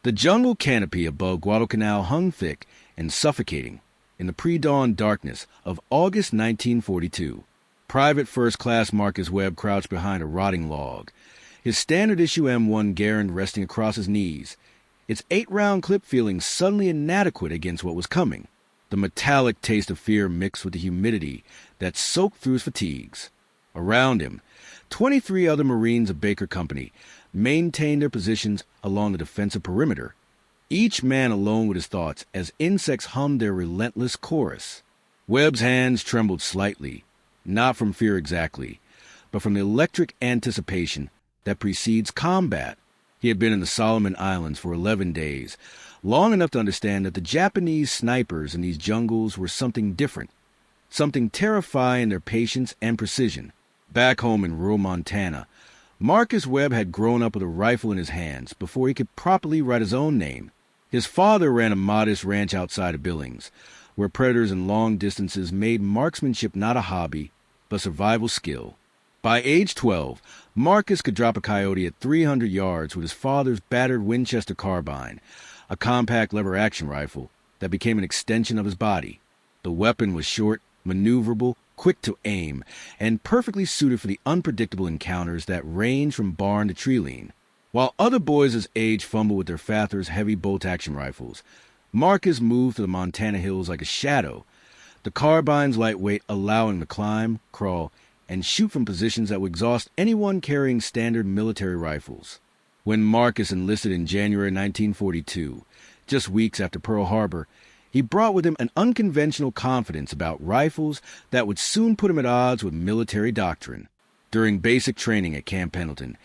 The jungle canopy above Guadalcanal hung thick and suffocating in the pre-dawn darkness of August 1942. Private First Class Marcus Webb crouched behind a rotting log, his standard-issue M1 Garand resting across his knees, its 8-round clip feeling suddenly inadequate against what was coming. The metallic taste of fear mixed with the humidity that soaked through his fatigues. Around him, 23 other Marines of Baker Company maintained their positions along the defensive perimeter, each man alone with his thoughts as insects hummed their relentless chorus. Webb's hands trembled slightly, not from fear exactly, but from the electric anticipation that precedes combat. He had been in the Solomon Islands for 11 days, long enough to understand that the Japanese snipers in these jungles were something different, something terrifying in their patience and precision. Back home in rural Montana, Marcus Webb had grown up with a rifle in his hands before he could properly write his own name. His father ran a modest ranch outside of Billings, where predators and long distances made marksmanship not a hobby, but survival skill. By age 12, Marcus could drop a coyote at 300 yards with his father's battered Winchester carbine, a compact lever-action rifle that became an extension of his body. The weapon was short, maneuverable, quick to aim, and perfectly suited for the unpredictable encounters that range from barn to tree lean. While other boys his age fumbled with their father's heavy bolt-action rifles, Marcus moved to the Montana hills like a shadow, the carbine's lightweight allowing him to climb, crawl, and shoot from positions that would exhaust anyone carrying standard military rifles. When Marcus enlisted in January 1942, just weeks after Pearl Harbor, he brought with him an unconventional confidence about rifles that would soon put him at odds with military doctrine. During basic training at Camp Pendleton,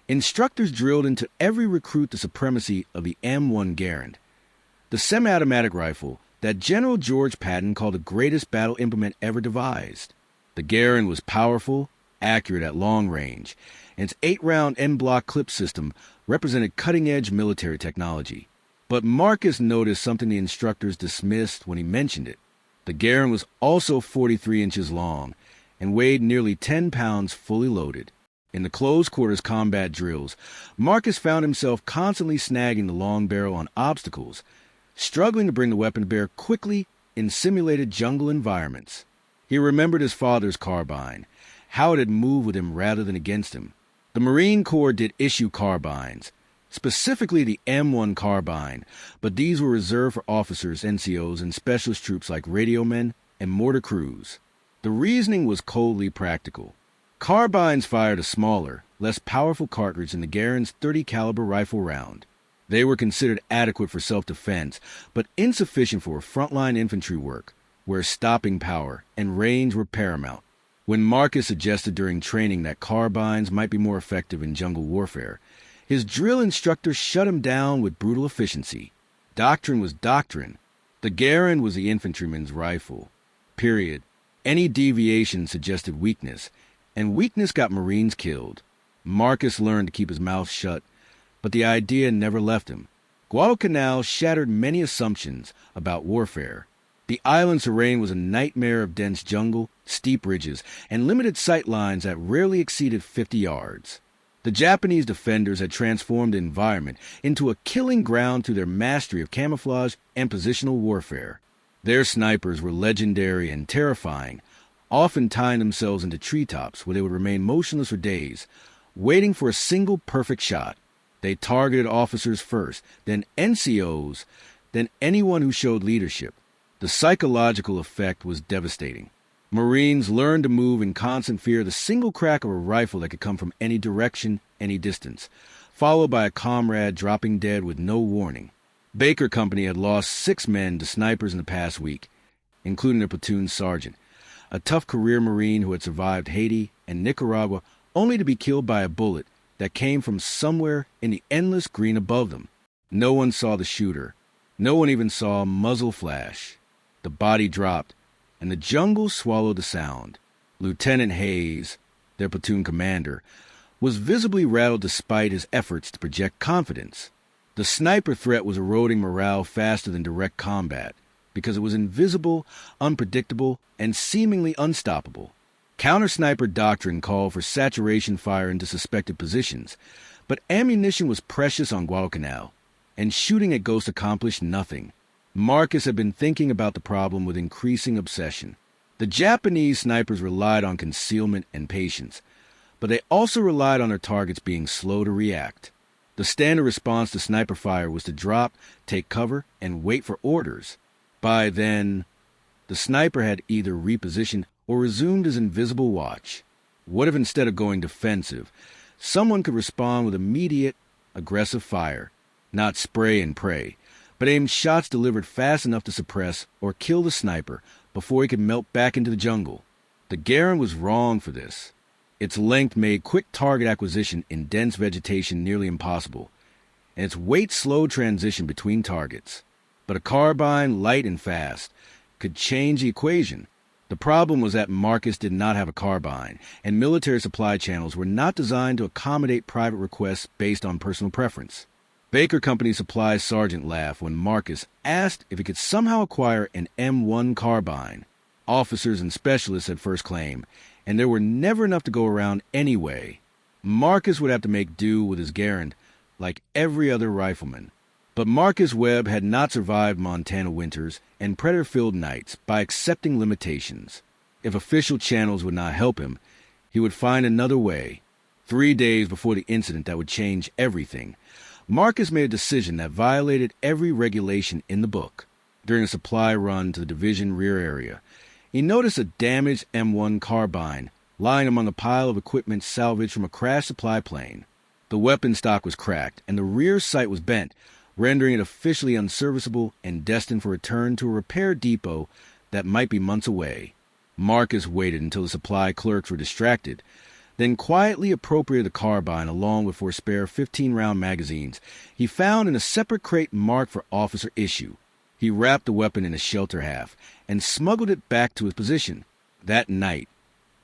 instructors drilled into every recruit the supremacy of the M1 Garand, the semi-automatic rifle that General George Patton called the greatest battle implement ever devised. The Garand was powerful, accurate at long range, and its 8-round en-bloc clip system represented cutting-edge military technology. But Marcus noticed something the instructors dismissed when he mentioned it. The Garand was also 43 inches long and weighed nearly 10 pounds fully loaded. In the close-quarters combat drills, Marcus found himself constantly snagging the long barrel on obstacles, struggling to bring the weapon to bear quickly in simulated jungle environments. He remembered his father's carbine, how it had moved with him rather than against him. The Marine Corps did issue carbines, specifically the M1 Carbine, but these were reserved for officers, NCOs, and specialist troops like radio men and mortar crews. The reasoning was coldly practical. Carbines fired a smaller, less powerful cartridge than the Garand's .30 caliber rifle round. They were considered adequate for self-defense, but insufficient for frontline infantry work, where stopping power and range were paramount. When Marcus suggested during training that carbines might be more effective in jungle warfare, his drill instructor shut him down with brutal efficiency. Doctrine was doctrine. The Garand was the infantryman's rifle. Period. Any deviation suggested weakness, and weakness got Marines killed. Marcus learned to keep his mouth shut, but the idea never left him. Guadalcanal shattered many assumptions about warfare. The island terrain was a nightmare of dense jungle, steep ridges, and limited sight lines that rarely exceeded 50 yards. The Japanese defenders had transformed the environment into a killing ground through their mastery of camouflage and positional warfare. Their snipers were legendary and terrifying, often tying themselves into treetops where they would remain motionless for days, waiting for a single perfect shot. They targeted officers first, then NCOs, then anyone who showed leadership. The psychological effect was devastating. Marines learned to move in constant fear of the single crack of a rifle that could come from any direction, any distance, followed by a comrade dropping dead with no warning. Baker Company had lost 6 men to snipers in the past week, including their platoon sergeant, a tough career Marine who had survived Haiti and Nicaragua only to be killed by a bullet that came from somewhere in the endless green above them. No one saw the shooter. No one even saw a muzzle flash. The body dropped, and the jungle swallowed the sound. Lieutenant Hayes, their platoon commander, was visibly rattled despite his efforts to project confidence. The sniper threat was eroding morale faster than direct combat because it was invisible, unpredictable, and seemingly unstoppable. Counter-sniper doctrine called for saturation fire into suspected positions, but ammunition was precious on Guadalcanal. and shooting at ghosts accomplished nothing. Marcus had been thinking about the problem with increasing obsession. The Japanese snipers relied on concealment and patience, but they also relied on their targets being slow to react. The standard response to sniper fire was to drop, take cover, and wait for orders. By then, the sniper had either repositioned or resumed his invisible watch. What if instead of going defensive, someone could respond with immediate, aggressive fire, not spray and pray, but aim shots delivered fast enough to suppress or kill the sniper before he could melt back into the jungle? The Garand was wrong for this. Its length made quick target acquisition in dense vegetation nearly impossible, and its weight slowed transition between targets. But a carbine, light and fast, could change the equation. The problem was that Marcus did not have a carbine, and military supply channels were not designed to accommodate private requests based on personal preference. Baker Company supply sergeant laughed when Marcus asked if he could somehow acquire an M1 Carbine. Officers and specialists had first claim, and there were never enough to go around anyway. Marcus would have to make do with his Garand like every other rifleman. But Marcus Webb had not survived Montana winters and predator-filled nights by accepting limitations. If official channels would not help him, he would find another way. 3 days before the incident that would change everything, Marcus made a decision that violated every regulation in the book. During a supply run to the division rear area, he noticed a damaged M1 Carbine lying among a pile of equipment salvaged from a crashed supply plane. The weapon stock was cracked, and the rear sight was bent, rendering it officially unserviceable and destined for return to a repair depot that might be months away. Marcus waited until the supply clerks were distracted, then quietly appropriated the carbine along with 4 spare 15-round magazines he found in a separate crate marked for officer issue. He wrapped the weapon in a shelter half and smuggled it back to his position. That night,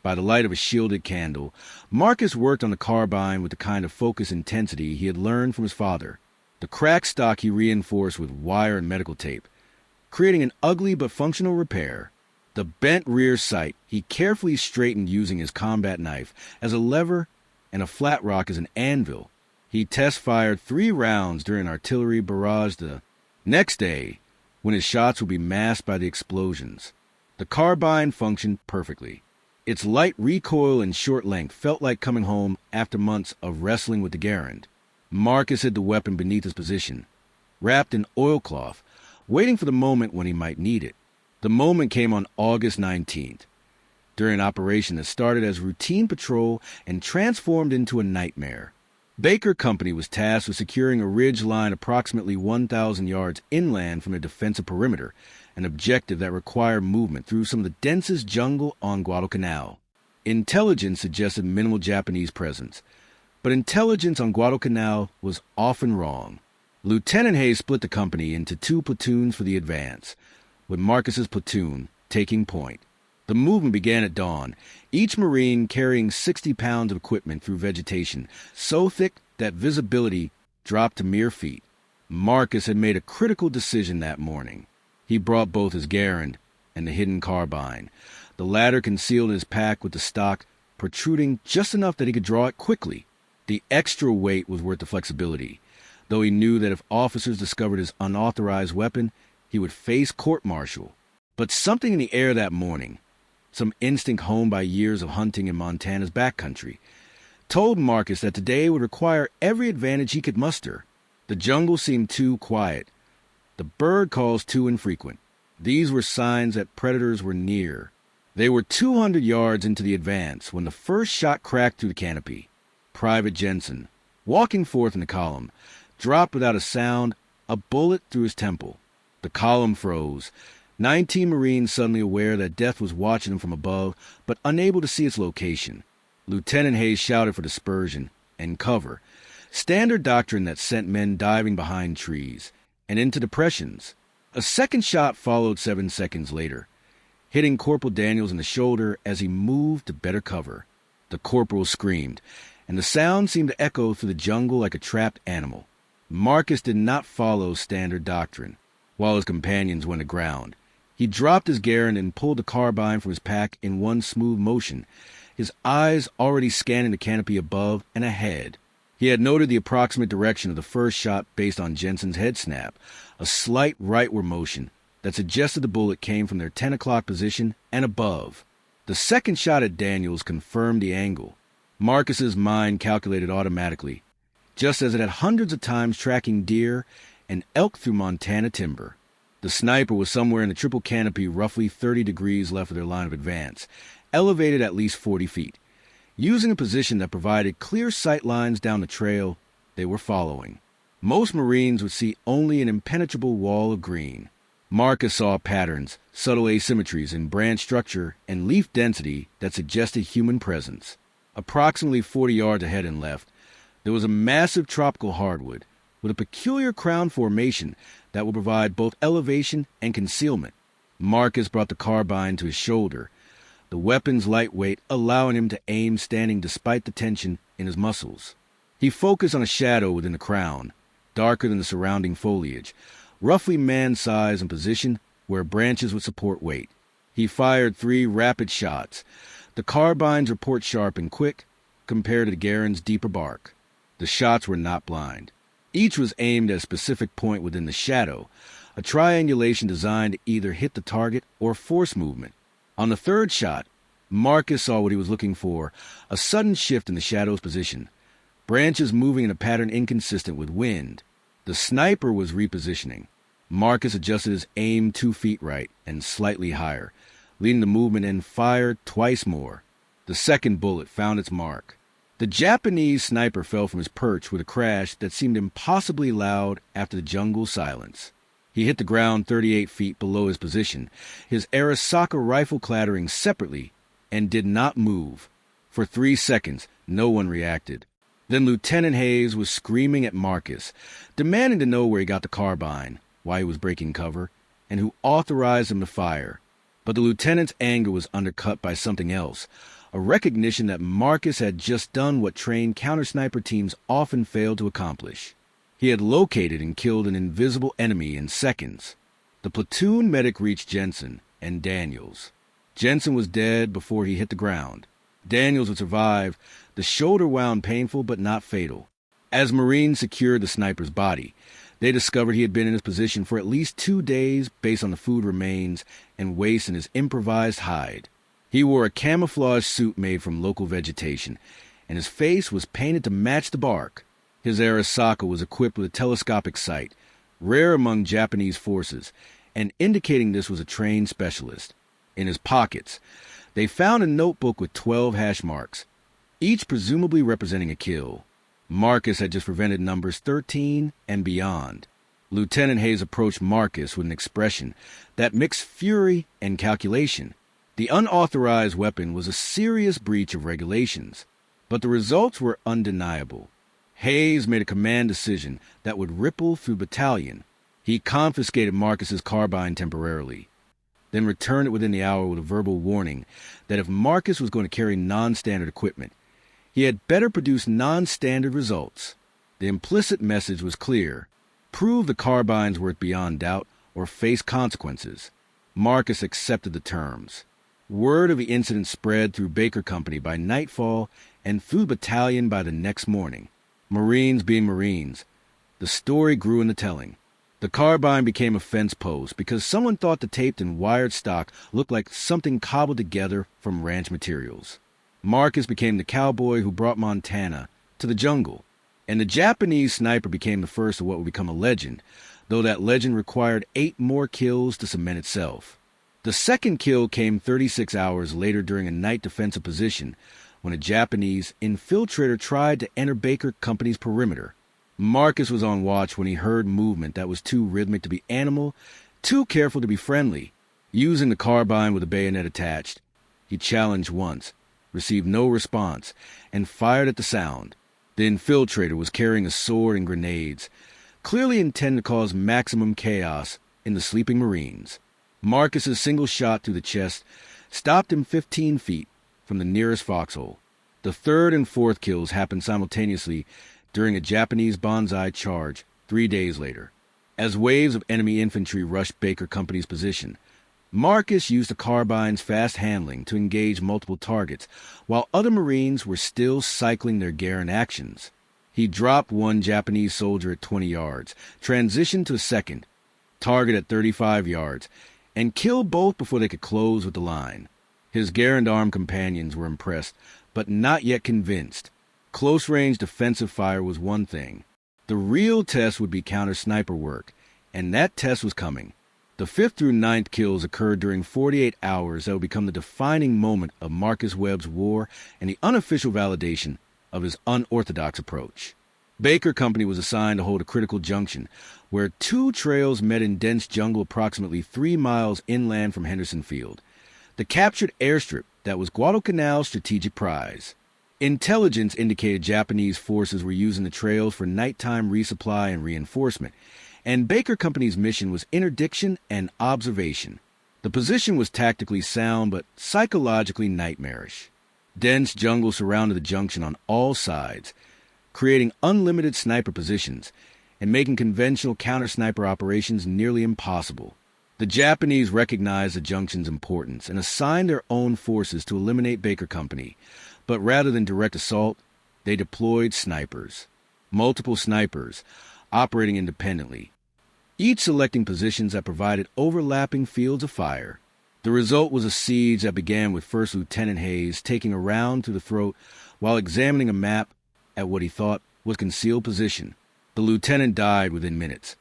by the light of a shielded candle, Marcus worked on the carbine with the kind of focus intensity he had learned from his father. The cracked stock he reinforced with wire and medical tape, creating an ugly but functional repair. The bent rear sight he carefully straightened using his combat knife as a lever and a flat rock as an anvil. He test-fired 3 rounds during artillery barrage the next day, when his shots would be masked by the explosions. The carbine functioned perfectly. Its light recoil and short length felt like coming home after months of wrestling with the Garand. Marcus hid the weapon beneath his position, wrapped in oilcloth, waiting for the moment when he might need it. The moment came on August 19th, during an operation that started as routine patrol and transformed into a nightmare. Baker Company was tasked with securing a ridge line approximately 1,000 yards inland from the defensive perimeter, an objective that required movement through some of the densest jungle on Guadalcanal. Intelligence suggested minimal Japanese presence, but intelligence on Guadalcanal was often wrong. Lieutenant Hayes split the company into 2 platoons for the advance, with Marcus's platoon taking point. The movement began at dawn, each Marine carrying 60 pounds of equipment through vegetation so thick that visibility dropped to mere feet. Marcus had made a critical decision that morning. He brought both his Garand and the hidden carbine, the latter concealed in his pack with the stock protruding just enough that he could draw it quickly. The extra weight was worth the flexibility, though he knew that if officers discovered his unauthorized weapon, he would face court-martial. But something in the air that morning, some instinct honed by years of hunting in Montana's backcountry, told Marcus that today would require every advantage he could muster. The jungle seemed too quiet, the bird calls too infrequent. These were signs that predators were near. They were 200 yards into the advance when the first shot cracked through the canopy. Private Jensen, walking forth in the column, dropped without a sound, a bullet through his temple. The column froze, 19 Marines suddenly aware that death was watching them from above, but unable to see its location. Lieutenant Hayes shouted for dispersion and cover, standard doctrine that sent men diving behind trees and into depressions. A second shot followed 7 seconds later, hitting Corporal Daniels in the shoulder as he moved to better cover. The corporal screamed, and the sound seemed to echo through the jungle like a trapped animal. Marcus did not follow standard doctrine. While his companions went aground, he dropped his Garand and pulled the carbine from his pack in one smooth motion, his eyes already scanning the canopy above and ahead. He had noted the approximate direction of the first shot based on Jensen's head snap, a slight rightward motion that suggested the bullet came from their 10 o'clock position and above. The second shot at Daniels confirmed the angle. Marcus's mind calculated automatically, just as it had hundreds of times tracking deer and elk through Montana timber. The sniper was somewhere in the triple canopy, roughly 30 degrees left of their line of advance, elevated at least 40 feet. Using a position that provided clear sight lines down the trail they were following. Most Marines would see only an impenetrable wall of green. Marcus saw patterns, subtle asymmetries in branch structure and leaf density that suggested human presence. Approximately 40 yards ahead and left, there was a massive tropical hardwood with a peculiar crown formation that would provide both elevation and concealment. Marcus brought the carbine to his shoulder, the weapon's lightweight allowing him to aim standing despite the tension in his muscles. He focused on a shadow within the crown, darker than the surrounding foliage, roughly man-size and position where branches would support weight. He fired 3 rapid shots. The carbine's report sharp and quick compared to the Garand's deeper bark. The shots were not blind. Each was aimed at a specific point within the shadow, a triangulation designed to either hit the target or force movement. On the third shot, Marcus saw what he was looking for, a sudden shift in the shadow's position, branches moving in a pattern inconsistent with wind. The sniper was repositioning. Marcus adjusted his aim 2 feet right and slightly higher, leading the movement and fired twice more. The second bullet found its mark. The Japanese sniper fell from his perch with a crash that seemed impossibly loud after the jungle silence. He hit the ground 38 feet below his position, his Arisaka rifle clattering separately, and did not move. For 3 seconds, no one reacted. Then Lieutenant Hayes was screaming at Marcus, demanding to know where he got the carbine, why he was breaking cover, and who authorized him to fire. But the lieutenant's anger was undercut by something else, a recognition that Marcus had just done what trained counter-sniper teams often failed to accomplish. He had located and killed an invisible enemy in seconds. The platoon medic reached Jensen and Daniels. Jensen was dead before he hit the ground. Daniels would survive, the shoulder wound painful but not fatal. As Marines secured the sniper's body, they discovered he had been in his position for at least 2 days based on the food remains and waste in his improvised hide. He wore a camouflage suit made from local vegetation, and his face was painted to match the bark. His Arisaka was equipped with a telescopic sight, rare among Japanese forces, and indicating this was a trained specialist. In his pockets, they found a notebook with 12 hash marks, each presumably representing a kill. Marcus had just prevented numbers 13 and beyond. Lieutenant Hayes approached Marcus with an expression that mixed fury and calculation. The unauthorized weapon was a serious breach of regulations, but the results were undeniable. Hayes made a command decision that would ripple through battalion. He confiscated Marcus's carbine temporarily, then returned it within the hour with a verbal warning that if Marcus was going to carry non-standard equipment, he had better produce non-standard results. The implicit message was clear. Prove the carbine's worth beyond doubt or face consequences. Marcus accepted the terms. Word of the incident spread through Baker Company by nightfall and through the battalion by the next morning. Marines being Marines, the story grew in the telling. The carbine became a fence post because someone thought the taped and wired stock looked like something cobbled together from ranch materials. Marcus became the cowboy who brought Montana to the jungle, and the Japanese sniper became the first of what would become a legend, though that legend required 8 more kills to cement itself. The second kill came 36 hours later during a night defensive position when a Japanese infiltrator tried to enter Baker Company's perimeter. Marcus was on watch when he heard movement that was too rhythmic to be animal, too careful to be friendly. Using the carbine with a bayonet attached, he challenged once, received no response, and fired at the sound. The infiltrator was carrying a sword and grenades, clearly intended to cause maximum chaos in the sleeping Marines. Marcus's single shot through the chest stopped him 15 feet from the nearest foxhole. The third and fourth kills happened simultaneously during a Japanese banzai charge 3 days later. As waves of enemy infantry rushed Baker Company's position, Marcus used the carbine's fast handling to engage multiple targets, while other Marines were still cycling their Garand actions. He dropped one Japanese soldier at 20 yards, transitioned to a second, target at 35 yards, and killed both before they could close with the line. His Garand-armed companions were impressed, but not yet convinced. Close-range defensive fire was one thing. The real test would be counter-sniper work, and that test was coming. The 5th through 9th kills occurred during 48 hours that would become the defining moment of Marcus Webb's war and the unofficial validation of his unorthodox approach. Baker Company was assigned to hold a critical junction, where two trails met in dense jungle approximately 3 miles inland from Henderson Field. The captured airstrip that was Guadalcanal's strategic prize. Intelligence indicated Japanese forces were using the trails for nighttime resupply and reinforcement, and Baker Company's mission was interdiction and observation. The position was tactically sound but psychologically nightmarish. Dense jungle surrounded the junction on all sides, creating unlimited sniper positions and making conventional counter-sniper operations nearly impossible. The Japanese recognized the junction's importance and assigned their own forces to eliminate Baker Company, but rather than direct assault, they deployed snipers. Multiple snipers, operating independently, each selecting positions that provided overlapping fields of fire. The result was a siege that began with First Lieutenant Hayes taking a round through the throat while examining a map at what he thought was concealed position. The lieutenant died within minutes,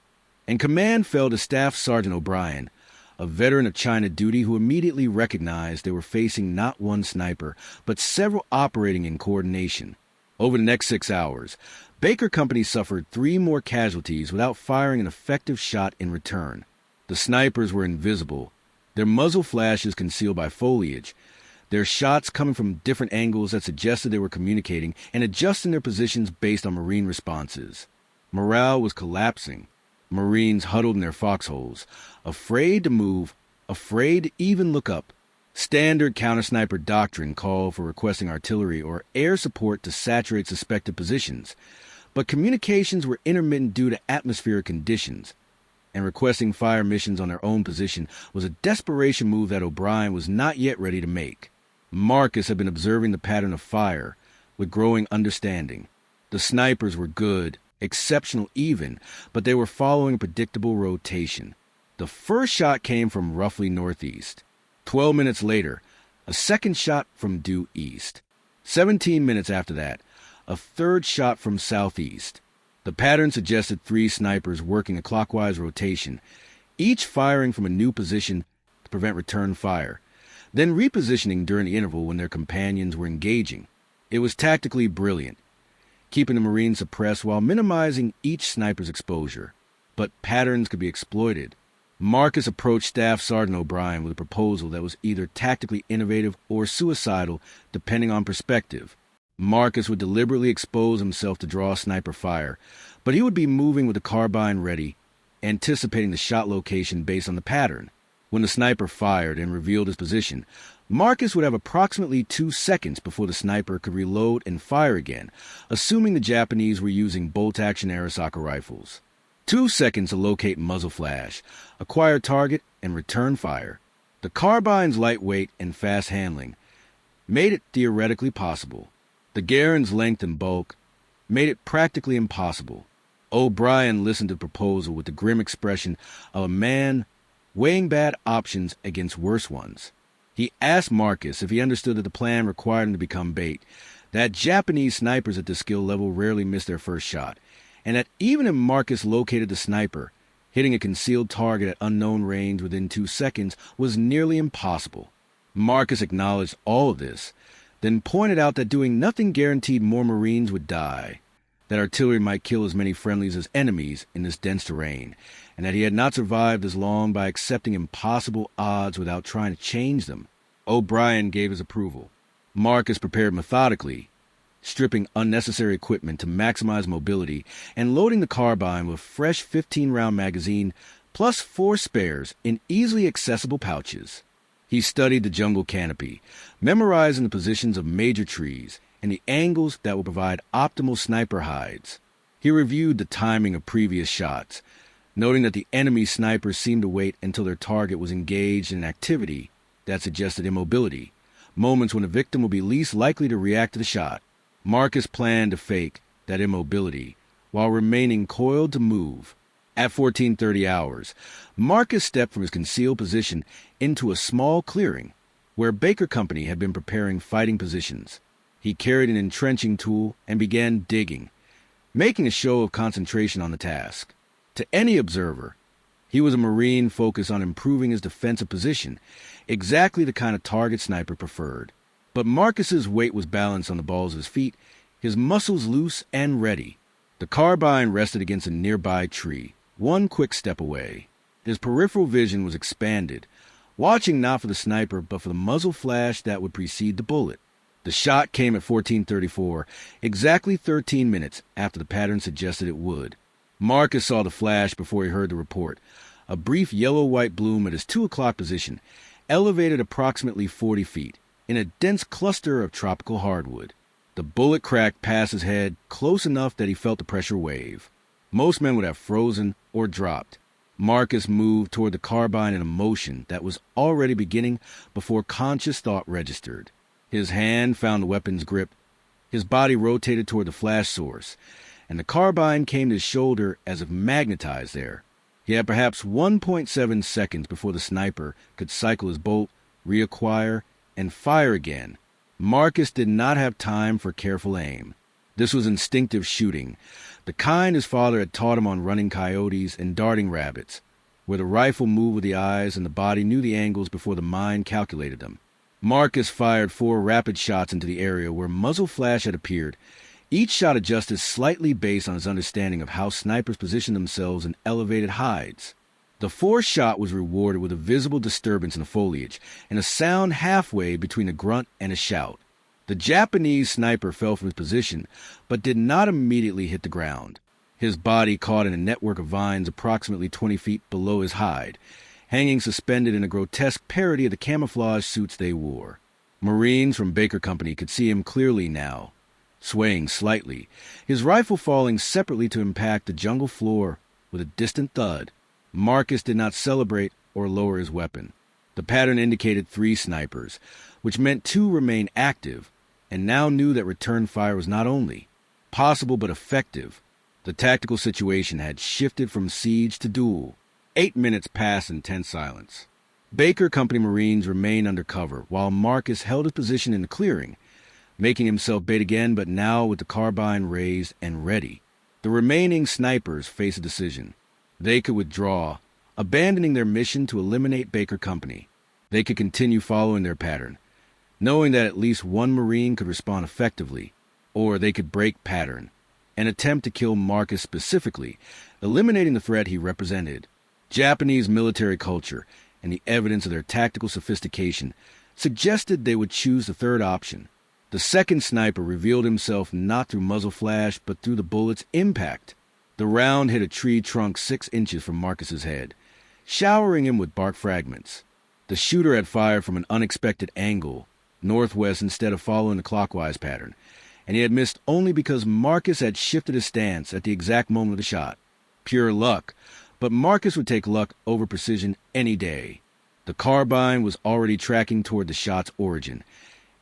and command fell to Staff Sergeant O'Brien, a veteran of China duty who immediately recognized they were facing not one sniper, but several operating in coordination. Over the next 6 hours, Baker Company suffered 3 more casualties without firing an effective shot in return. The snipers were invisible, their muzzle flashes concealed by foliage, their shots coming from different angles that suggested they were communicating and adjusting their positions based on Marine responses. Morale was collapsing. Marines huddled in their foxholes, afraid to move, afraid to even look up. Standard counter-sniper doctrine called for requesting artillery or air support to saturate suspected positions, but communications were intermittent due to atmospheric conditions, and requesting fire missions on their own position was a desperation move that O'Brien was not yet ready to make. Marcus had been observing the pattern of fire with growing understanding. The snipers were good, exceptional even, but they were following a predictable rotation. The first shot came from roughly northeast. 12 minutes later, a second shot from due east. 17 minutes after that, a third shot from southeast. The pattern suggested 3 snipers working a clockwise rotation, each firing from a new position to prevent return fire, then repositioning during the interval when their companions were engaging. It was tactically brilliant, keeping the Marines suppressed while minimizing each sniper's exposure. But patterns could be exploited. Marcus approached Staff Sergeant O'Brien with a proposal that was either tactically innovative or suicidal, depending on perspective. Marcus would deliberately expose himself to draw sniper fire, but he would be moving with the carbine ready, anticipating the shot location based on the pattern. When the sniper fired and revealed his position, Marcus would have approximately 2 seconds before the sniper could reload and fire again, assuming the Japanese were using bolt-action Arisaka rifles. 2 seconds to locate muzzle flash, acquire target, and return fire. The carbine's lightweight and fast handling made it theoretically possible. The Garand's length and bulk made it practically impossible. O'Brien listened to the proposal with the grim expression of a man weighing bad options against worse ones. He asked Marcus if he understood that the plan required him to become bait, that Japanese snipers at this skill level rarely miss their first shot, and that even if Marcus located the sniper, hitting a concealed target at unknown range within 2 seconds was nearly impossible. Marcus acknowledged all of this, then pointed out that doing nothing guaranteed more Marines would die, that artillery might kill as many friendlies as enemies in this dense terrain, and that he had not survived as long by accepting impossible odds without trying to change them. O'Brien gave his approval. Marcus prepared methodically, stripping unnecessary equipment to maximize mobility and loading the carbine with a fresh 15-round magazine plus 4 spares in easily accessible pouches. He studied the jungle canopy, memorizing the positions of major trees and the angles that will provide optimal sniper hides. He reviewed the timing of previous shots, noting that the enemy snipers seemed to wait until their target was engaged in an activity that suggested immobility, moments when the victim would be least likely to react to the shot. Marcus planned to fake that immobility, while remaining coiled to move. At 14:30 hours, Marcus stepped from his concealed position into a small clearing where Baker Company had been preparing fighting positions. He carried an entrenching tool and began digging, making a show of concentration on the task. To any observer, he was a Marine focused on improving his defensive position, exactly the kind of target sniper preferred. But Marcus's weight was balanced on the balls of his feet, his muscles loose and ready. The carbine rested against a nearby tree, one quick step away. His peripheral vision was expanded, watching not for the sniper but for the muzzle flash that would precede the bullet. The shot came at 14:34, exactly 13 minutes after the pattern suggested it would. Marcus saw the flash before he heard the report, a brief yellow-white bloom at his 2 o'clock position, elevated approximately 40 feet, in a dense cluster of tropical hardwood. The bullet cracked past his head, close enough that he felt the pressure wave. Most men would have frozen or dropped. Marcus moved toward the carbine in a motion that was already beginning before conscious thought registered. His hand found the weapon's grip. His body rotated toward the flash source, and the carbine came to his shoulder as if magnetized there. He had perhaps 1.7 seconds before the sniper could cycle his bolt, reacquire, and fire again. Marcus did not have time for careful aim. This was instinctive shooting, the kind his father had taught him on running coyotes and darting rabbits, where the rifle moved with the eyes and the body knew the angles before the mind calculated them. Marcus fired 4 rapid shots into the area where muzzle flash had appeared, each shot adjusted slightly based on his understanding of how snipers position themselves in elevated hides. The 4th shot was rewarded with a visible disturbance in the foliage and a sound halfway between a grunt and a shout. The Japanese sniper fell from his position, but did not immediately hit the ground. His body caught in a network of vines approximately 20 feet below his hide, hanging suspended in a grotesque parody of the camouflage suits they wore. Marines from Baker Company could see him clearly now, swaying slightly, his rifle falling separately to impact the jungle floor with a distant thud. Marcus did not celebrate or lower his weapon. The pattern indicated 3 snipers, which meant 2 remained active, and now knew that return fire was not only possible but effective. The tactical situation had shifted from siege to duel. 8 minutes passed in tense silence. Baker Company Marines remained under cover, while Marcus held his position in the clearing, making himself bait again, but now with the carbine raised and ready. The remaining snipers faced a decision. They could withdraw, abandoning their mission to eliminate Baker Company. They could continue following their pattern, knowing that at least one Marine could respond effectively, or they could break pattern and attempt to kill Marcus specifically, eliminating the threat he represented. Japanese military culture and the evidence of their tactical sophistication suggested they would choose the 3rd option. The 2nd sniper revealed himself not through muzzle flash, but through the bullet's impact. The round hit a tree trunk 6 inches from Marcus's head, showering him with bark fragments. The shooter had fired from an unexpected angle, northwest instead of following the clockwise pattern, and he had missed only because Marcus had shifted his stance at the exact moment of the shot. Pure luck, but Marcus would take luck over precision any day. The carbine was already tracking toward the shot's origin,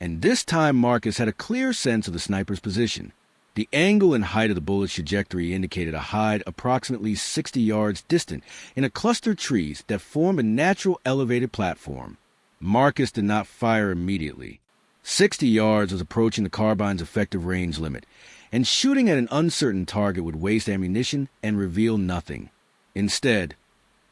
and this time Marcus had a clear sense of the sniper's position. The angle and height of the bullet's trajectory indicated a hide approximately 60 yards distant in a cluster of trees that formed a natural elevated platform. Marcus did not fire immediately. 60 yards was approaching the carbine's effective range limit, and shooting at an uncertain target would waste ammunition and reveal nothing. Instead,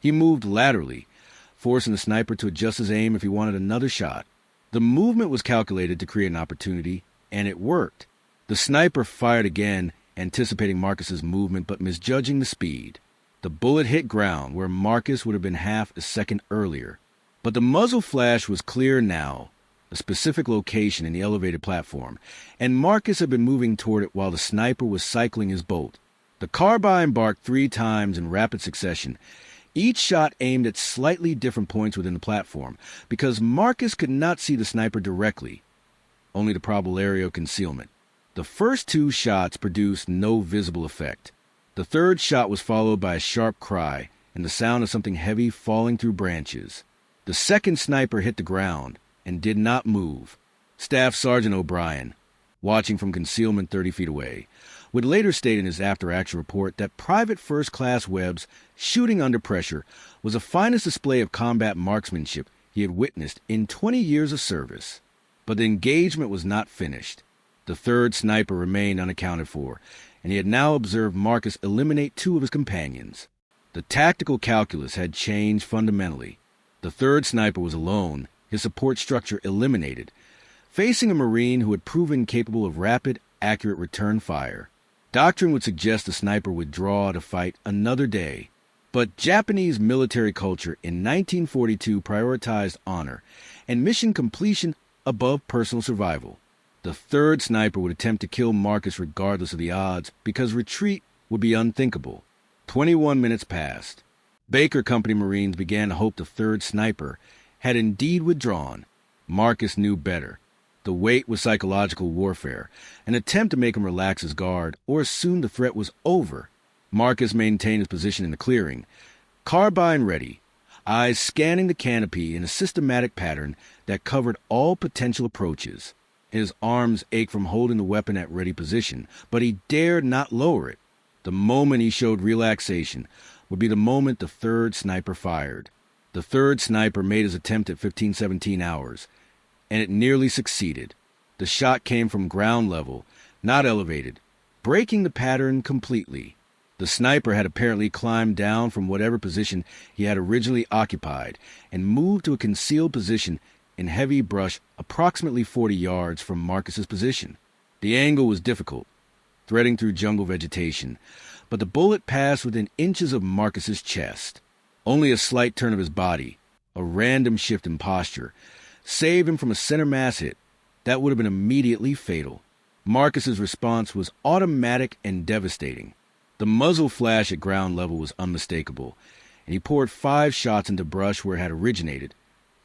he moved laterally, forcing the sniper to adjust his aim if he wanted another shot. The movement was calculated to create an opportunity, and it worked. The sniper fired again, anticipating Marcus's movement but misjudging the speed. The bullet hit ground where Marcus would have been half a second earlier. But the muzzle flash was clear now, a specific location in the elevated platform, and Marcus had been moving toward it while the sniper was cycling his bolt. The carbine barked 3 times in rapid succession, each shot aimed at slightly different points within the platform, because Marcus could not see the sniper directly, only the probable area of concealment. The first 2 shots produced no visible effect. The 3rd shot was followed by a sharp cry and the sound of something heavy falling through branches. The 2nd sniper hit the ground and did not move. Staff Sergeant O'Brien, watching from concealment 30 feet away, would later state in his after-action report that Private First Class Webb's shooting under pressure was the finest display of combat marksmanship he had witnessed in 20 years of service. But the engagement was not finished. The third sniper remained unaccounted for, and he had now observed Marcus eliminate 2 of his companions. The tactical calculus had changed fundamentally. The third sniper was alone, his support structure eliminated, facing a Marine who had proven capable of rapid, accurate return fire. Doctrine would suggest the sniper withdraw to fight another day. But Japanese military culture in 1942 prioritized honor and mission completion above personal survival. The third sniper would attempt to kill Marcus regardless of the odds because retreat would be unthinkable. 21 minutes passed. Baker Company Marines began to hope the third sniper had indeed withdrawn. Marcus knew better. The wait was psychological warfare, an attempt to make him relax his guard or assume the threat was over. Marcus maintained his position in the clearing, carbine ready, eyes scanning the canopy in a systematic pattern that covered all potential approaches. His arms ached from holding the weapon at ready position, but he dared not lower it. The moment he showed relaxation would be the moment the third sniper fired. The third sniper made his attempt at 15-17 hours, and it nearly succeeded. The shot came from ground level, not elevated, breaking the pattern completely. The sniper had apparently climbed down from whatever position he had originally occupied and moved to a concealed position in heavy brush approximately 40 yards from Marcus's position. The angle was difficult, threading through jungle vegetation, but the bullet passed within inches of Marcus's chest. Only a slight turn of his body, a random shift in posture, saved him from a center mass hit that would have been immediately fatal. Marcus's response was automatic and devastating. The muzzle flash at ground level was unmistakable, and he poured 5 shots into brush where it had originated.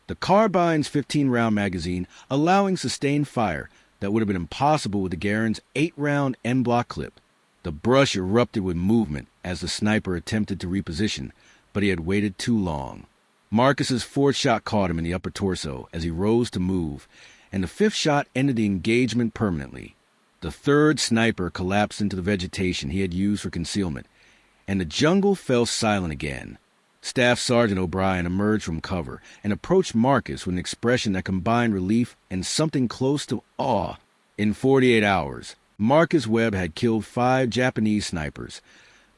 The carbine's 15-round magazine allowing sustained fire that would have been impossible with the Garand's 8-round M-block clip. The brush erupted with movement as the sniper attempted to reposition, but he had waited too long. Marcus's 4th shot caught him in the upper torso as he rose to move, and the 5th shot ended the engagement permanently. The third sniper collapsed into the vegetation he had used for concealment, and the jungle fell silent again. Staff Sergeant O'Brien emerged from cover and approached Marcus with an expression that combined relief and something close to awe. In 48 hours, Marcus Webb had killed 5 Japanese snipers,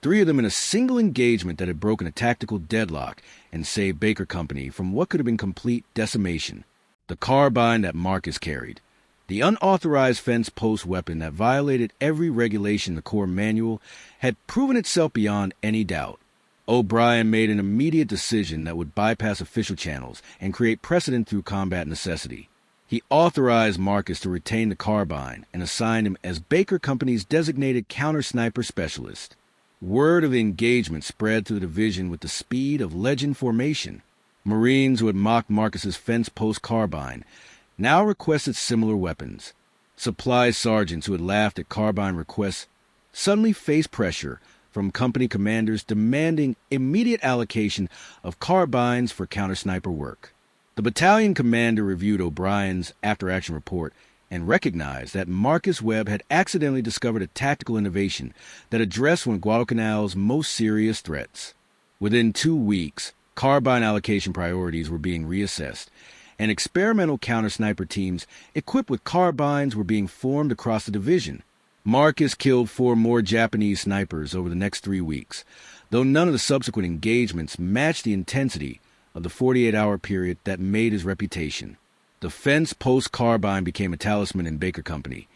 3 of them in a single engagement that had broken a tactical deadlock and saved Baker Company from what could have been complete decimation. The carbine that Marcus carried, the unauthorized fence post weapon that violated every regulation in the Corps manual, had proven itself beyond any doubt. O'Brien made an immediate decision that would bypass official channels and create precedent through combat necessity. He authorized Marcus to retain the carbine and assigned him as Baker Company's designated counter-sniper specialist. Word of the engagement spread through the division with the speed of legend formation. Marines who had mocked Marcus's fence post carbine now requested similar weapons. Supply sergeants who had laughed at carbine requests suddenly faced pressure from company commanders demanding immediate allocation of carbines for counter-sniper work. The battalion commander reviewed O'Brien's after-action report and recognized that Marcus Webb had accidentally discovered a tactical innovation that addressed one of Guadalcanal's most serious threats. Within 2 weeks, carbine allocation priorities were being reassessed, and experimental counter-sniper teams equipped with carbines were being formed across the division. Marcus killed 4 more Japanese snipers over the next 3 weeks, though none of the subsequent engagements matched the intensity of the 48-hour period that made his reputation. The fence post carbine became a talisman in Baker Company,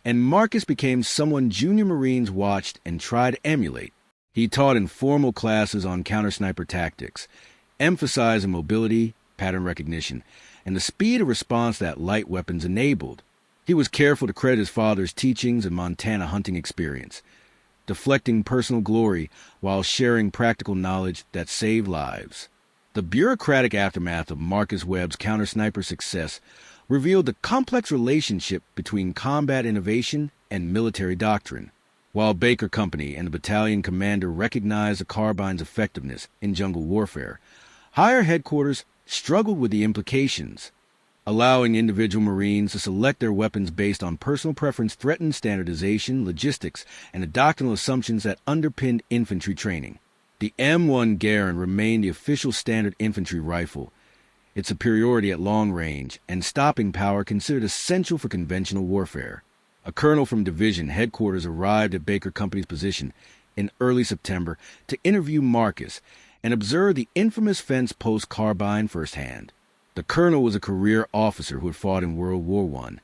and Marcus became someone junior Marines watched and tried to emulate. He taught informal classes on counter-sniper tactics, emphasizing mobility, pattern recognition, and the speed of response that light weapons enabled. He was careful to credit his father's teachings and Montana hunting experience, deflecting personal glory while sharing practical knowledge that saved lives. The bureaucratic aftermath of Marcus Webb's counter-sniper success revealed the complex relationship between combat innovation and military doctrine. While Baker Company and the battalion commander recognized the carbine's effectiveness in jungle warfare, higher headquarters struggled with the implications. allowing individual Marines to select their weapons based on personal preference threatened standardization, logistics, and the doctrinal assumptions that underpinned infantry training. The M1 Garand remained the official standard infantry rifle, its superiority at long range and stopping power considered essential for conventional warfare. A colonel from division headquarters arrived at Baker Company's position in early September to interview Marcus and observe the infamous fence post carbine firsthand. The colonel was a career officer who had fought in World War I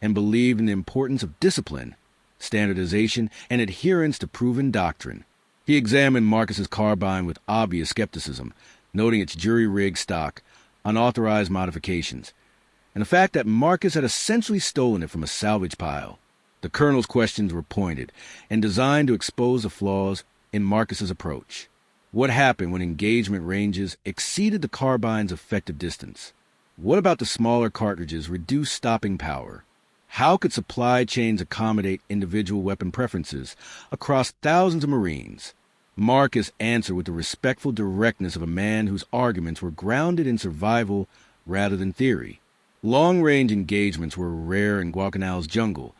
and believed in the importance of discipline, standardization, and adherence to proven doctrine. He examined Marcus's carbine with obvious skepticism, noting its jury-rigged stock, unauthorized modifications, and the fact that Marcus had essentially stolen it from a salvage pile. The colonel's questions were pointed and designed to expose the flaws in Marcus's approach. What happened when engagement ranges exceeded the carbine's effective distance? What about the smaller cartridges' reduced stopping power? How could supply chains accommodate individual weapon preferences across thousands of Marines? Marcus answered with the respectful directness of a man whose arguments were grounded in survival rather than theory. Long-range engagements were rare in Guadalcanal's jungle,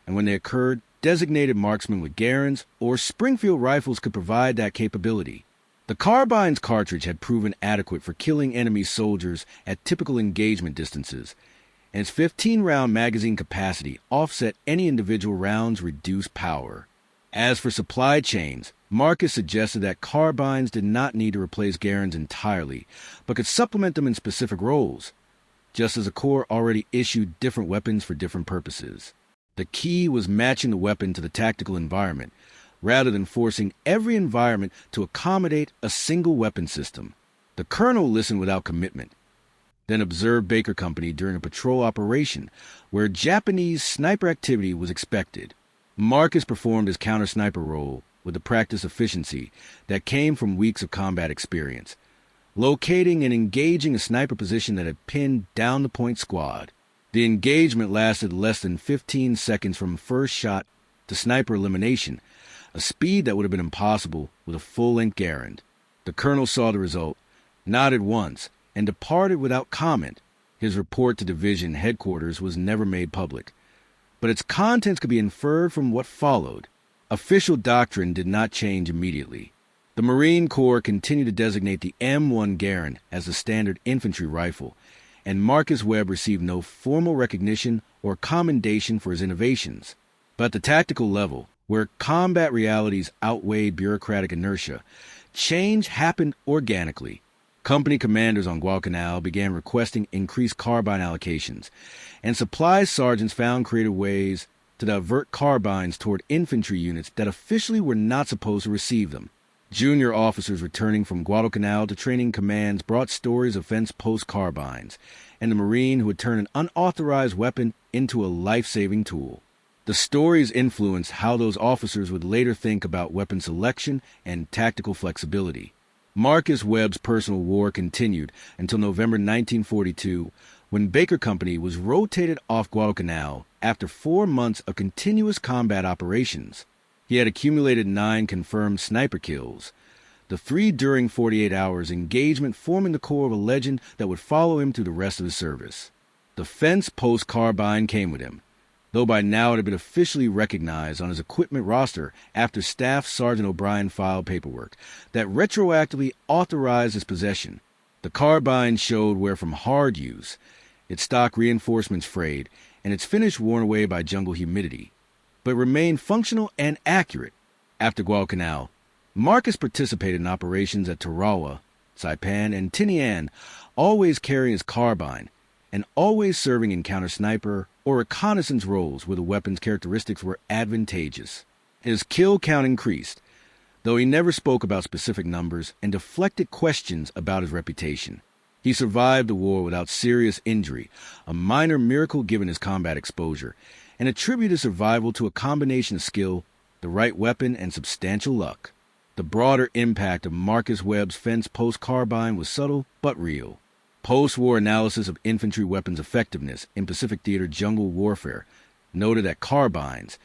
and when they occurred, designated marksmen with Garands or Springfield rifles could provide that capability. The carbine's cartridge had proven adequate for killing enemy soldiers at typical engagement distances, and its 15-round magazine capacity offset any individual round's reduced power. As for supply chains, Marcus suggested that carbines did not need to replace Garands entirely, but could supplement them in specific roles, just as the Corps already issued different weapons for different purposes. The key was matching the weapon to the tactical environment, rather than forcing every environment to accommodate a single weapon system. The colonel listened without commitment, then observed Baker Company during a patrol operation where Japanese sniper activity was expected. Marcus performed his counter-sniper role with the practice efficiency that came from weeks of combat experience, locating and engaging a sniper position that had pinned down the point squad. The engagement lasted less than 15 seconds from first shot to sniper elimination, a speed that would have been impossible with a full-length Garand. The colonel saw the result, nodded once, and departed without comment. His report to division headquarters was never made public, but its contents could be inferred from what followed. Official doctrine did not change immediately. The Marine Corps continued to designate the M1 Garand as the standard infantry rifle, and Marcus Webb received no formal recognition or commendation for his innovations. But at the tactical level, where combat realities outweighed bureaucratic inertia, change happened organically. Company commanders on Guadalcanal began requesting increased carbine allocations, and supply sergeants found creative ways to divert carbines toward infantry units that officially were not supposed to receive them. Junior officers returning from Guadalcanal to training commands brought stories of fence post carbines, and the Marine who had turned an unauthorized weapon into a life-saving tool. The stories influenced how those officers would later think about weapon selection and tactical flexibility. Marcus Webb's personal war continued until November 1942, when Baker Company was rotated off Guadalcanal after 4 months of continuous combat operations. He had accumulated 9 confirmed sniper kills, the 3 during 48 hours engagement forming the core of a legend that would follow him through the rest of his service. The fence post carbine came with him, though by now it had been officially recognized on his equipment roster after Staff Sergeant O'Brien filed paperwork that retroactively authorized his possession. The carbine showed where from hard use, its stock reinforcements frayed, and its finish worn away by jungle humidity, but remained functional and accurate. After Guadalcanal, Marcus participated in operations at Tarawa, Saipan, and Tinian, always carrying his carbine, and always serving in counter-sniper or reconnaissance roles where the weapon's characteristics were advantageous. His kill count increased, though he never spoke about specific numbers and deflected questions about his reputation. He survived the war without serious injury, a minor miracle given his combat exposure, and attributed his survival to a combination of skill, the right weapon, and substantial luck. The broader impact of Marcus Webb's fence post carbine was subtle but real. Post-war analysis of infantry weapons effectiveness in Pacific Theater jungle warfare noted that carbines,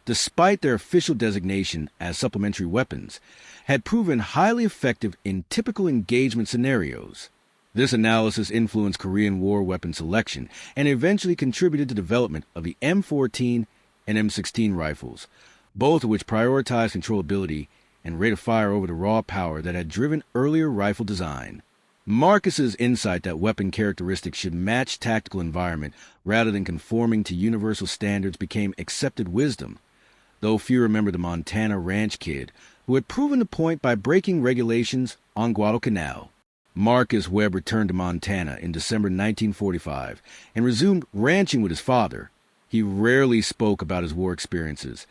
despite their official designation as supplementary weapons, had proven highly effective in typical engagement scenarios. This analysis influenced Korean War weapon selection and eventually contributed to development of the M14 and M16 rifles, both of which prioritized controllability and rate of fire over the raw power that had driven earlier rifle design. Marcus's insight that weapon characteristics should match tactical environment rather than conforming to universal standards became accepted wisdom, though few remember the Montana ranch kid who had proven the point by breaking regulations on Guadalcanal. Marcus Webb returned to Montana in December 1945 and resumed ranching with his father. He rarely spoke about his war experiences,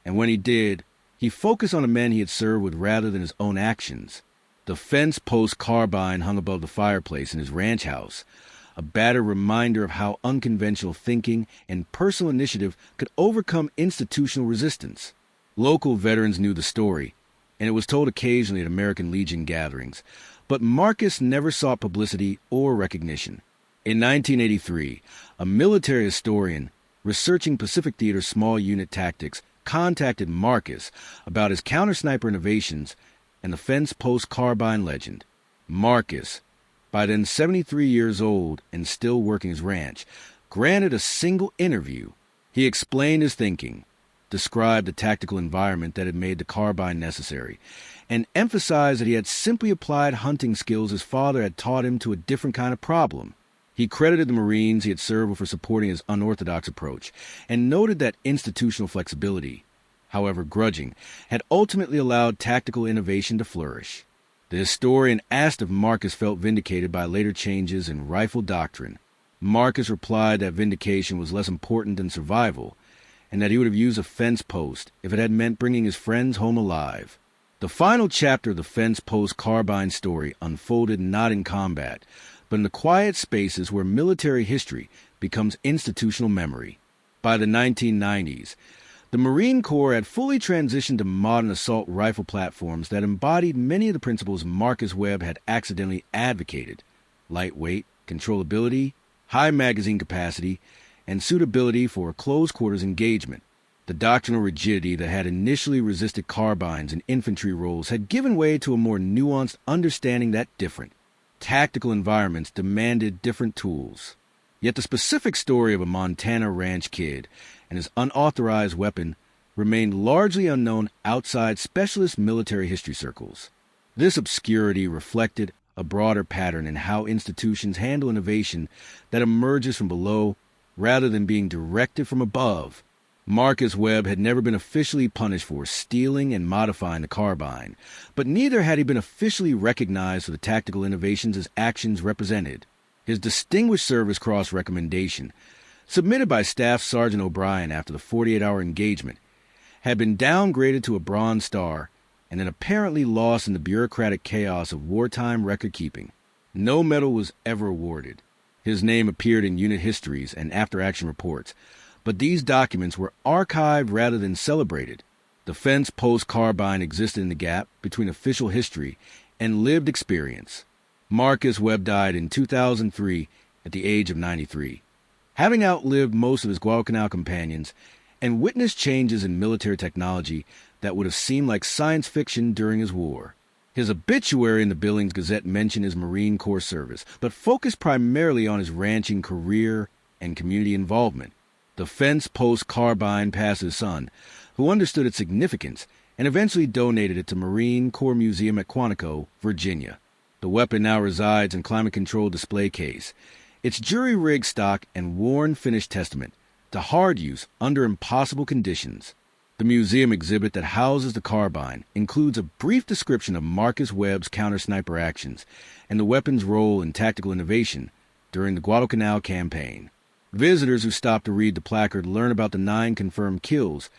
and when he did, he focused on the men he had served with rather than his own actions. The fence post carbine hung above the fireplace in his ranch house, a battered reminder of how unconventional thinking and personal initiative could overcome institutional resistance. Local veterans knew the story, and it was told occasionally at American Legion gatherings, but Marcus never sought publicity or recognition. In 1983, a military historian researching Pacific Theater's small unit tactics contacted Marcus about his counter-sniper innovations and the fence post carbine legend. Marcus, by then 73 years old and still working his ranch, granted a single interview. He explained his thinking, described the tactical environment that had made the carbine necessary, and emphasized that he had simply applied hunting skills his father had taught him to a different kind of problem. He credited the Marines he had served with for supporting his unorthodox approach, and noted that institutional flexibility, however grudging, had ultimately allowed tactical innovation to flourish. The historian asked if Marcus felt vindicated by later changes in rifle doctrine. Marcus replied that vindication was less important than survival, and that he would have used a fence post if it had meant bringing his friends home alive. The final chapter of the fence post carbine story unfolded not in combat, but in the quiet spaces where military history becomes institutional memory. By the 1990s, the Marine Corps had fully transitioned to modern assault rifle platforms that embodied many of the principles Marcus Webb had accidentally advocated: lightweight, controllability, high magazine capacity, and suitability for close-quarters engagement. The doctrinal rigidity that had initially resisted carbines and infantry roles had given way to a more nuanced understanding that different tactical environments demanded different tools. Yet the specific story of a Montana ranch kid and his unauthorized weapon remained largely unknown outside specialist military history circles. This obscurity reflected a broader pattern in how institutions handle innovation that emerges from below rather than being directed from above. Marcus Webb had never been officially punished for stealing and modifying the carbine, but neither had he been officially recognized for the tactical innovations his actions represented. His Distinguished Service Cross recommendation, submitted by Staff Sergeant O'Brien after the 48-hour engagement, had been downgraded to a Bronze Star and then apparently lost in the bureaucratic chaos of wartime record-keeping. No medal was ever awarded. His name appeared in unit histories and after-action reports, but these documents were archived rather than celebrated. The fence post carbine existed in the gap between official history and lived experience. Marcus Webb died in 2003 at the age of 93, having outlived most of his Guadalcanal companions and witnessed changes in military technology that would have seemed like science fiction during his war. His obituary in the Billings Gazette mentioned his Marine Corps service, but focused primarily on his ranching career and community involvement. The fence post carbine passed his son, who understood its significance and eventually donated it to Marine Corps Museum at Quantico, Virginia. The weapon now resides in climate-controlled display case, its jury-rigged stock and worn finished testament to hard use under impossible conditions. The museum exhibit that houses the carbine includes a brief description of Marcus Webb's counter-sniper actions and the weapon's role in tactical innovation during the Guadalcanal campaign. Visitors who stop to read the placard learn about the 9 confirmed kills,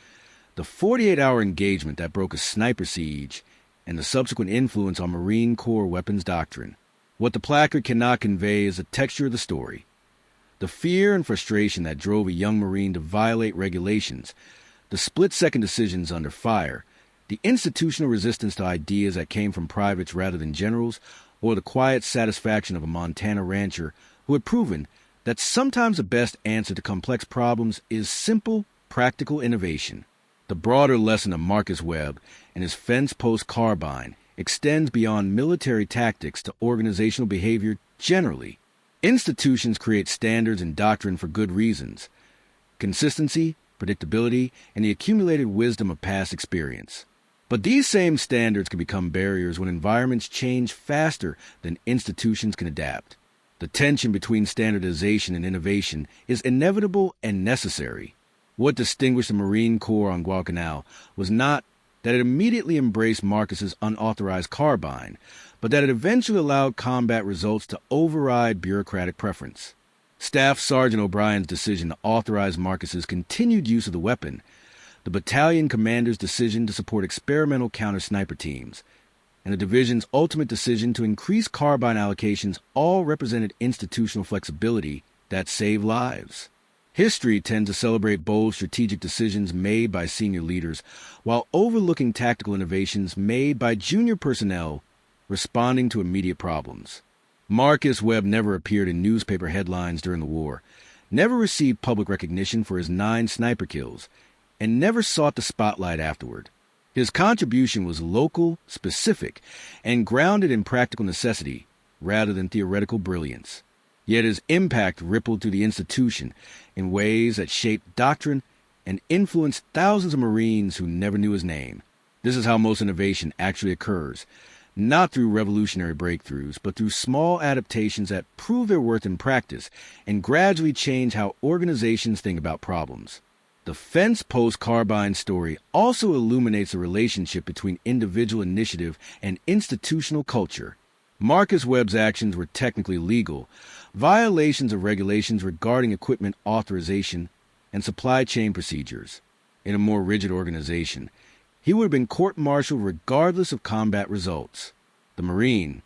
the 48-hour engagement that broke a sniper siege, and the subsequent influence on Marine Corps weapons doctrine. What the placard cannot convey is the texture of the story. The fear and frustration that drove a young Marine to violate regulations, the split-second decisions under fire, the institutional resistance to ideas that came from privates rather than generals, or the quiet satisfaction of a Montana rancher who had proven that sometimes the best answer to complex problems is simple, practical innovation. The broader lesson of Marcus Webb and his fence post carbine extends beyond military tactics to organizational behavior generally. Institutions create standards and doctrine for good reasons: consistency, predictability, and the accumulated wisdom of past experience. But these same standards can become barriers when environments change faster than institutions can adapt. The tension between standardization and innovation is inevitable and necessary. What distinguished the Marine Corps on Guadalcanal was not that it immediately embraced Marcus's unauthorized carbine, but that it eventually allowed combat results to override bureaucratic preference. Staff Sergeant O'Brien's decision to authorize Marcus's continued use of the weapon, the battalion commander's decision to support experimental counter-sniper teams, and the division's ultimate decision to increase carbine allocations all represented institutional flexibility that saved lives. History tends to celebrate bold strategic decisions made by senior leaders while overlooking tactical innovations made by junior personnel responding to immediate problems. Marcus Webb never appeared in newspaper headlines during the war, never received public recognition for his 9 sniper kills, and never sought the spotlight afterward. His contribution was local, specific, and grounded in practical necessity rather than theoretical brilliance. Yet his impact rippled through the institution in ways that shaped doctrine and influenced thousands of Marines who never knew his name. This is how most innovation actually occurs, not through revolutionary breakthroughs, but through small adaptations that prove their worth in practice and gradually change how organizations think about problems. The fence post carbine story also illuminates the relationship between individual initiative and institutional culture. Marcus Webb's actions were technically legal. Violations of regulations regarding equipment authorization and supply chain procedures. In a more rigid organization, he would have been court-martialed regardless of combat results. The Marine,